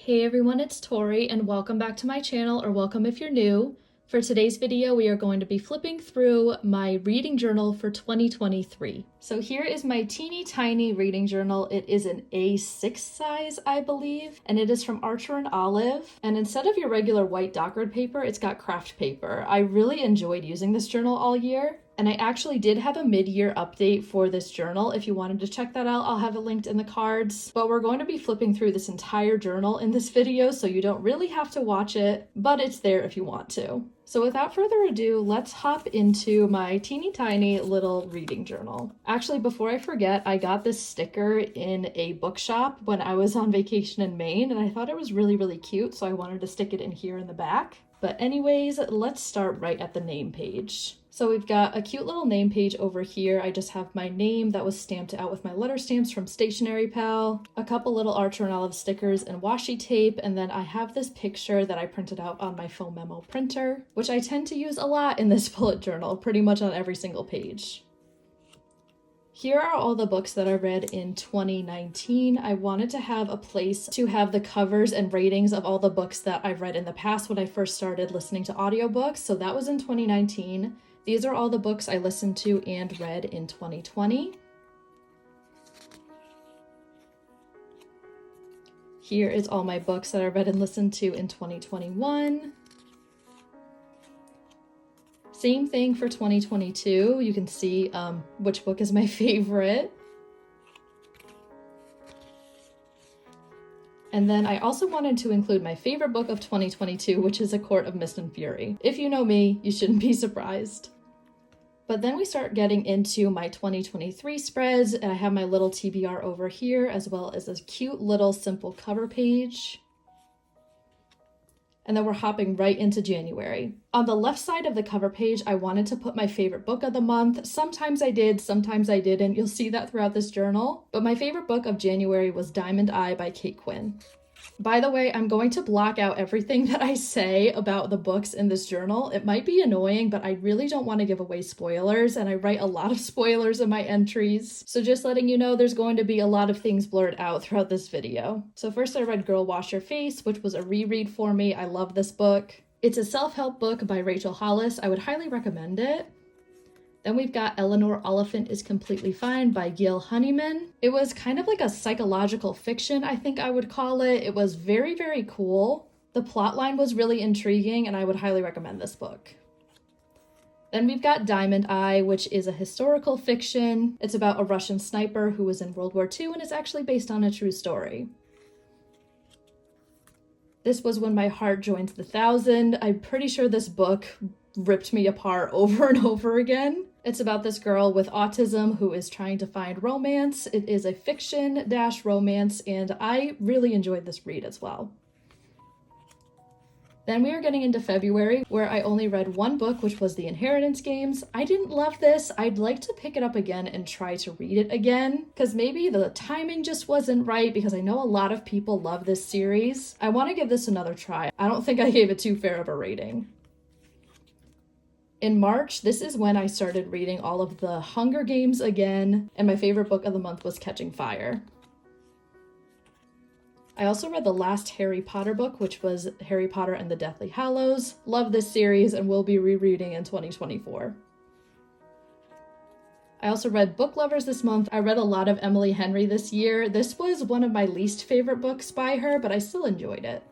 Hey everyone, it's Tori and welcome back to my channel, or welcome if you're new. For today's video, we are going to be flipping through my reading journal for 2023. So here is my teeny tiny reading journal. It is an A6 size, I believe, and it is from Archer and Olive. And instead of your regular white doc grid paper, it's got craft paper. I really enjoyed using this journal all year. And I actually did have a mid-year update for this journal. If you wanted to check that out, I'll have it linked in the cards. But we're going to be flipping through this entire journal in this video, so you don't really have to watch it, but it's there if you want to. So without further ado, let's hop into my teeny tiny little reading journal. Actually, before I forget, I got this sticker in a bookshop when I was on vacation in Maine, and I thought it was really cute, so I wanted to stick it in here in the back. But anyways, let's start right at the name page. So we've got a cute little name page over here. I just have my name that was stamped out with my letter stamps from Stationery Pal, a couple little Archer and Olive stickers and washi tape, and then I have this picture that I printed out on my foam memo printer, which I tend to use a lot in this bullet journal, pretty much on every single page. Here are all the books that I read in 2019. I wanted to have a place to have the covers and ratings of all the books that I've read in the past when I first started listening to audiobooks, so that was in 2019. These are all the books I listened to and read in 2020. Here is all my books that I read and listened to in 2021. Same thing for 2022. You can see which book is my favorite. And then I also wanted to include my favorite book of 2022, which is A Court of Mist and Fury. If you know me, you shouldn't be surprised. But then we start getting into my 2023 spreads, and I have my little TBR over here, as well as this cute little simple cover page. And then we're hopping right into January. On the left side of the cover page, I wanted to put my favorite book of the month. Sometimes I did, sometimes I didn't. You'll see that throughout this journal. But my favorite book of January was Diamond Eye by Kate Quinn. By the way, I'm going to block out everything that I say about the books in this journal. It might be annoying, but I really don't want to give away spoilers, and I write a lot of spoilers in my entries. So just letting you know, there's going to be a lot of things blurred out throughout this video. So first I read Girl Wash Your Face, which was a reread for me. I love this book. It's a self-help book by Rachel Hollis. I would highly recommend it. Then we've got Eleanor Oliphant is Completely Fine by Gail Honeyman. It was kind of like a psychological fiction, I think I would call it. It was very cool. The plotline was really intriguing, and I would highly recommend this book. Then we've got Diamond Eye, which is a historical fiction. It's about a Russian sniper who was in World War II, and it's actually based on a true story. This was When My Heart Joins the Thousand. I'm pretty sure this book ripped me apart over and over again. It's about this girl with autism who is trying to find romance. It is a fiction-romance, and I really enjoyed this read as well. Then we are getting into February, where I only read one book, which was The Inheritance Games. I didn't love this. I'd like to pick it up again and try to read it again, because maybe the timing just wasn't right, because I know a lot of people love this series. I want to give this another try. I don't think I gave it too fair of a rating. In March, this is when I started reading all of the Hunger Games again, and my favorite book of the month was Catching Fire. I also read the last Harry Potter book, which was Harry Potter and the Deathly Hallows. Love this series and will be rereading in 2024. I also read Book Lovers this month. I read a lot of Emily Henry this year. This was one of my least favorite books by her, but I still enjoyed it.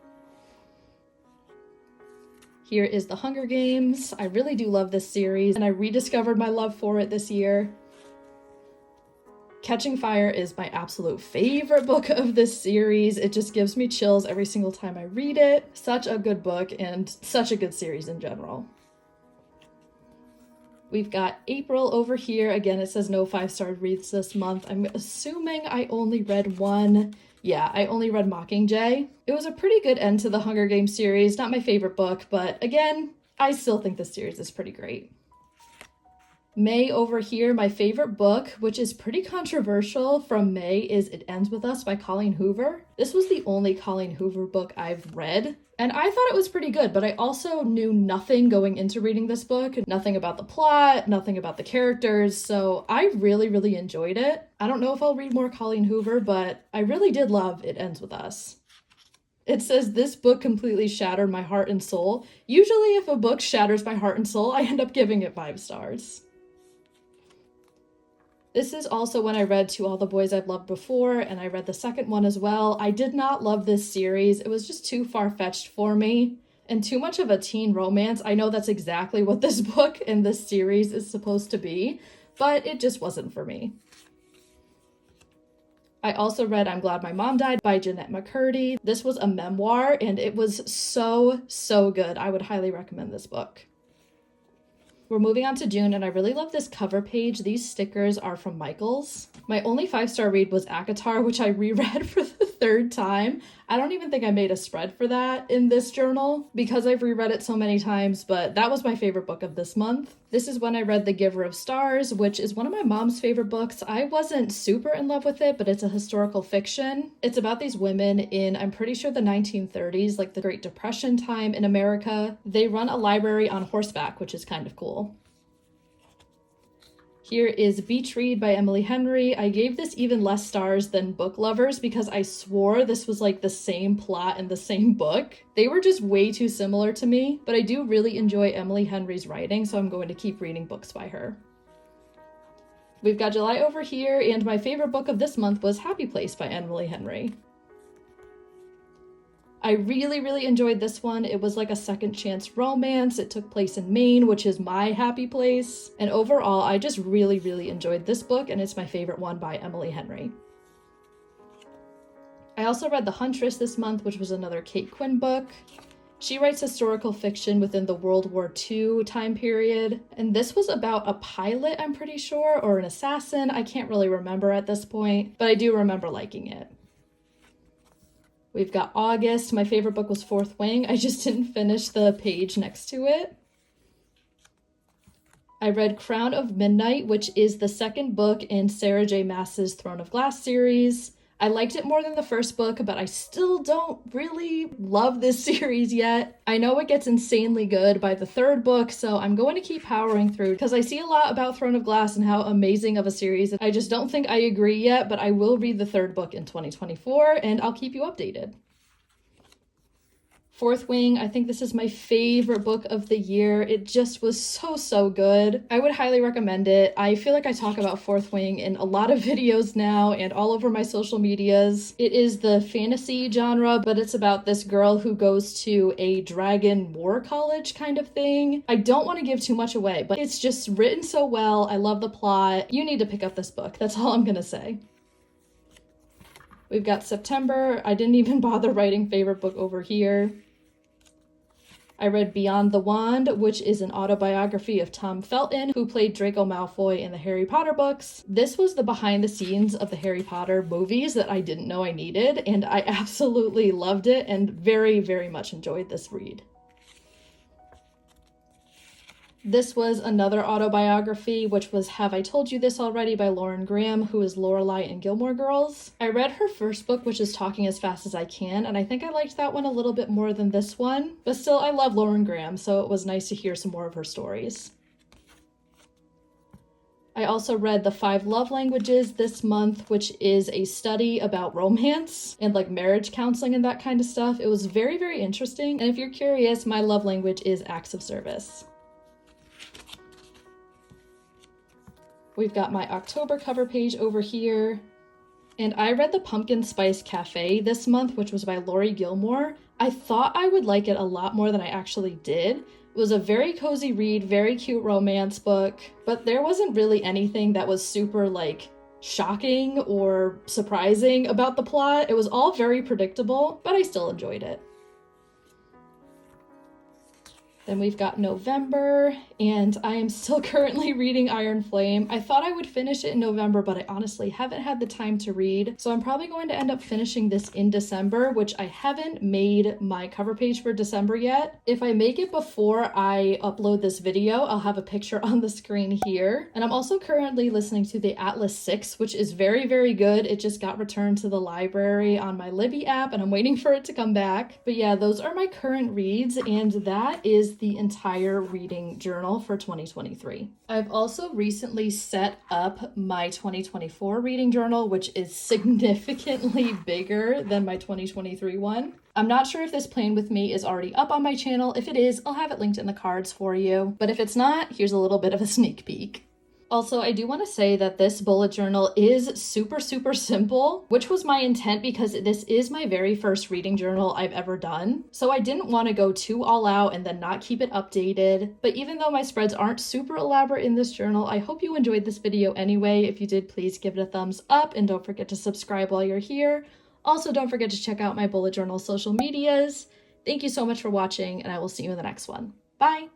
Here is The Hunger Games. I really do love this series, and I rediscovered my love for it this year. Catching Fire is my absolute favorite book of this series. It just gives me chills every single time I read it. Such a good book and such a good series in general. We've got April over here. Again, it says no 5-star reads this month. I'm assuming I only read one. Yeah, I only read Mockingjay. It was a pretty good end to the Hunger Games series. Not my favorite book, but again, I still think this series is pretty great. May over here, my favorite book, which is pretty controversial from May, is It Ends With Us by Colleen Hoover. This was the only Colleen Hoover book I've read, and I thought it was pretty good, but I also knew nothing going into reading this book. Nothing about the plot, nothing about the characters, so I really enjoyed it. I don't know if I'll read more Colleen Hoover, but I really did love It Ends With Us. It says, "This book completely shattered my heart and soul." Usually if a book shatters my heart and soul, I end up giving it 5 stars. This is also when I read To All the Boys I've Loved Before, and I read the second one as well. I did not love this series. It was just too far-fetched for me and too much of a teen romance. I know that's exactly what this book and this series is supposed to be, but it just wasn't for me. I also read I'm Glad My Mom Died by Jeanette McCurdy. This was a memoir, and it was so good. I would highly recommend this book. We're moving on to June, and I really love this cover page. These stickers are from Michaels. My only 5-star read was ACOTAR, which I reread for the 3rd time. I don't even think I made a spread for that in this journal because I've reread it so many times, but that was my favorite book of this month. This is when I read The Giver of Stars, which is one of my mom's favorite books. I wasn't super in love with it, but it's a historical fiction. It's about these women in, I'm pretty sure, the 1930s, like the Great Depression time in America. They run a library on horseback, which is kind of cool. Here is Beach Read by Emily Henry. I gave this even less stars than Book Lovers because I swore this was like the same plot and the same book. They were just way too similar to me, but I do really enjoy Emily Henry's writing, so I'm going to keep reading books by her. We've got July over here, and my favorite book of this month was Happy Place by Emily Henry. I really enjoyed this one. It was like a second chance romance. It took place in Maine, which is my happy place. And overall, I just really enjoyed this book, and it's my favorite one by Emily Henry. I also read The Huntress this month, which was another Kate Quinn book. She writes historical fiction within the World War II time period, and this was about a pilot, I'm pretty sure, or an assassin. I can't really remember at this point, but I do remember liking it. We've got August. My favorite book was Fourth Wing. I just didn't finish the page next to it. I read Crown of Midnight, which is the second book in Sarah J. Maas's Throne of Glass series. I liked it more than the first book, but I still don't really love this series yet. I know it gets insanely good by the 3rd book, so I'm going to keep powering through because I see a lot about Throne of Glass and how amazing of a series. I just don't think I agree yet, but I will read the 3rd book in 2024, and I'll keep you updated. Fourth Wing, I think this is my favorite book of the year. It just was so good. I would highly recommend it. I feel like I talk about Fourth Wing in a lot of videos now and all over my social medias. It is the fantasy genre, but it's about this girl who goes to a dragon war college kind of thing. I don't want to give too much away, but it's just written so well. I love the plot. You need to pick up this book. That's all I'm gonna say. We've got September. I didn't even bother writing favorite book over here. I read Beyond the Wand, which is an autobiography of Tom Felton, who played Draco Malfoy in the Harry Potter books. This was the behind the scenes of the Harry Potter movies that I didn't know I needed, and I absolutely loved it and very much enjoyed this read. This was another autobiography, which was Have I Told You This Already by Lauren Graham, who is Lorelai in Gilmore Girls. I read her first book, which is Talking as Fast as I Can, and I think I liked that one a little bit more than this one. But still, I love Lauren Graham, so it was nice to hear some more of her stories. I also read The 5 Love Languages this month, which is a study about romance and like marriage counseling and that kind of stuff. It was very interesting, and if you're curious, my love language is acts of service. We've got my October cover page over here. And I read The Pumpkin Spice Cafe this month, which was by Laurie Gilmore. I thought I would like it a lot more than I actually did. It was a very cozy read, very cute romance book, but there wasn't really anything that was super like shocking or surprising about the plot. It was all very predictable, but I still enjoyed it. Then we've got November, and I am still currently reading Iron Flame. I thought I would finish it in November, but I honestly haven't had the time to read, so I'm probably going to end up finishing this in December, which I haven't made my cover page for December yet. If I make it before I upload this video, I'll have a picture on the screen here. And I'm also currently listening to the Atlas 6, which is very good. It just got returned to the library on my Libby app, and I'm waiting for it to come back. But yeah, those are my current reads, and that is the entire reading journal for 2023. I've also recently set up my 2024 reading journal, which is significantly bigger than my 2023 one. I'm not sure if this plan with me is already up on my channel. If it is, I'll have it linked in the cards for you. But if it's not, here's a little bit of a sneak peek. Also, I do want to say that this bullet journal is super simple, which was my intent because this is my very first reading journal I've ever done. So I didn't want to go too all out and then not keep it updated. But even though my spreads aren't super elaborate in this journal, I hope you enjoyed this video anyway. If you did, please give it a thumbs up and don't forget to subscribe while you're here. Also, don't forget to check out my bullet journal social medias. Thank you so much for watching, and I will see you in the next one. Bye!